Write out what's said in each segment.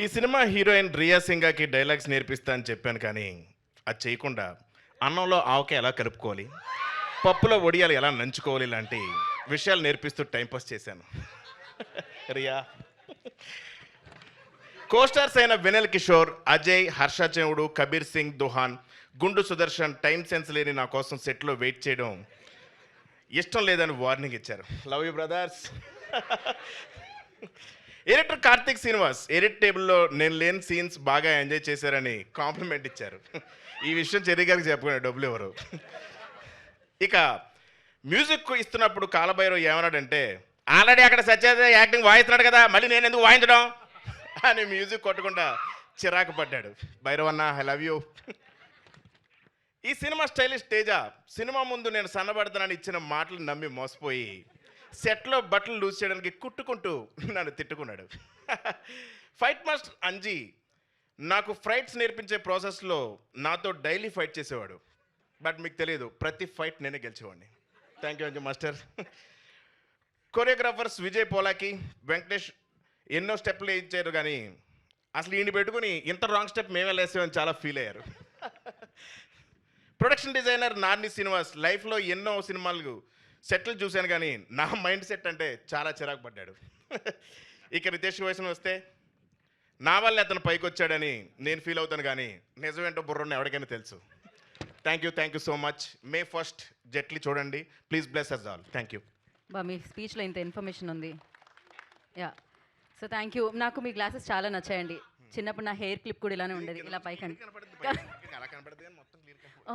ఈ cinema heroine Riya సింగాకి dialogues నేర్పిస్తా అని చెప్పాను, కానీ అది చేయకుండా అన్నంలో ఆవకాయ ఎలా కలుపుకోవాలి, పప్పులో వడియాలు ఎలా నంచుకోవాలి ఇలాంటి విషయాలు నేర్పిస్తూ టైంపాస్ చేశాను. రియా కోస్టార్స్ అయిన వెనెల్ కిషోర్, అజయ్, హర్ష చెవుడు, కబీర్ సింగ్ దుహాన్, గుండు సుదర్శన్ టైం సెన్స్ లేని నా కోసం సెట్లో వెయిట్ చేయడం ఇష్టం లేదని వార్నింగ్ ఇచ్చారు. Love you brothers. Editor Karthik Srinivas edit టేబుల్లో నేను లేని సీన్స్ బాగా ఎంజాయ్ చేశారని కాంప్లిమెంట్ ఇచ్చారు. ఈ విషయం చెర్రీ గారికి చెప్పుకునే డబ్బులు ఎవరు. ఇక మ్యూజిక్ ఇస్తున్నప్పుడు కాలభైరవ్ ఏమన్నాడంటే, ఆల్రెడీ అక్కడ సత్యదేవ్ యాక్టింగ్ వాయిస్తున్నాడు కదా, మళ్ళీ నేను ఎందుకు వాయించడం అని మ్యూజిక్ కొట్టకుండా చిరాకు పడ్డాడు. భైరవ్ అన్న, ఐ లవ్ యూ. ఈ సినిమా స్టైలిష్ తేజ సినిమా ముందు నేను సన్నబడతానని ఇచ్చిన మాటలు నమ్మి మోసపోయి సెట్లో బట్టలు లూజ్ చేయడానికి కుట్టుకుంటూ నన్ను తిట్టుకున్నాడు. ఫైట్ మాస్టర్ అంజీ నాకు ఫైట్స్ నేర్పించే ప్రాసెస్లో నాతో డైలీ ఫైట్ చేసేవాడు. బట్ మీకు తెలియదు, ప్రతి ఫైట్ నేనే గెలిచేవాడిని. Thank you Anji master. Choreographers Vijay Polaki, Venkatesh ఎన్నో స్టెప్లు ఇచ్చారు, కానీ అసలు ఈయన పెట్టుకుని ఇంత రాంగ్ స్టెప్ మేమే వేసామని చాలా ఫీల్ అయ్యారు. ప్రొడక్షన్ డిజైనర్ నార్ని శ్రీనివాస్ లైఫ్లో ఎన్నో సినిమాలు సెట్లు చూశాను, కానీ నా మైండ్ సెట్ అంటే చాలా చిరాకు పడ్డాడు. ఇక రితేష్ వయసును వస్తే నా వల్ల అతను పైకి వచ్చాడని నేను ఫీల్ అవుతాను, కానీ నిజమేంటో బుర్రని ఎవరికైనా తెలుసు. Thank you so much. May 1st Jaitley చూడండి. Please bless us all. Thank you. బా, మీ స్పీచ్లో ఇంత ఇన్ఫర్మేషన్ ఉంది. Yeah, so thank you. నాకు మీ గ్లాసెస్ చాలా నచ్చాయండి. చిన్నప్పుడు నా హెయిర్ క్లిప్ కూడా ఇలానే ఉండేది, ఇలా పైకి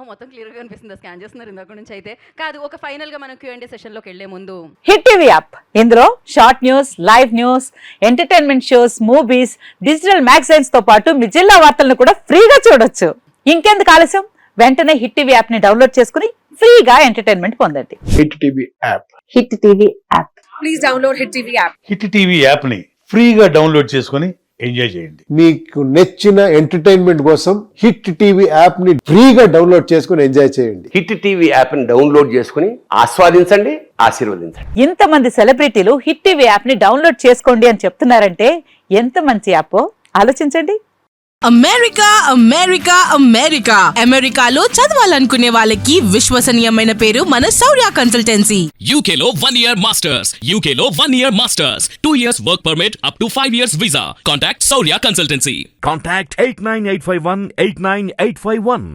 మొత్తం క్లియర్గా కనిపిస్తుంది. స్కాన్ చేస్తున్నారు ఇందాక నుంచి. అయితే కాదు, ఒక ఫైనల్గా మనం Q&A సెషన్లోకి వెళ్లే ముందు హిట్ టీవీ యాప్, ఇందులో short news, live news, entertainment shows, movies, digital magazines తో పాటు మీ జిల్లా వార్తలను కూడా ఫ్రీగా చూడొచ్చు. ఇంకెందుకు ఆలస్యం, వెంటనే హిట్ టీవీ యాప్ ని డౌన్లోడ్ చేసుకుని ఫ్రీగా ఎంటర్టైన్మెంట్ పొందండి. Hit TV app. Hit TV app. Please download hit TV app. Hit TV యాప్ని ఫ్రీగా డౌన్లోడ్ చేసుకొని ఎంజాయ్ చేయండి. మీకు నచ్చిన ఎంటర్టైన్మెంట్ కోసం హిట్ టీవీ యాప్ ని ఫ్రీగా డౌన్లోడ్ చేసుకుని ఎంజాయ్ చేయండి. హిట్ టీవీ యాప్ ని డౌన్లోడ్ చేసుకుని ఆస్వాదించండి, ఆశీర్వదించండి. ఇంతమంది సెలబ్రిటీలు హిట్ టీవీ యాప్ ని డౌన్లోడ్ చేసుకోండి అని చెప్తున్నారంటే ఎంత మంచి యాప్ ఆలోచించండి. అమెరికా అమెరికా అమెరికా అమెరికాలో చదవాలనుకునే వాళ్ళకి విశ్వసనీయమైన పేరు మన శౌర్య కన్సల్టెన్సీ. UK లో 1 year masters. UK లో 1 year masters. 2 years work permit up to 5 years visa. Contact Saurya Consultancy. Contact 89851 89851.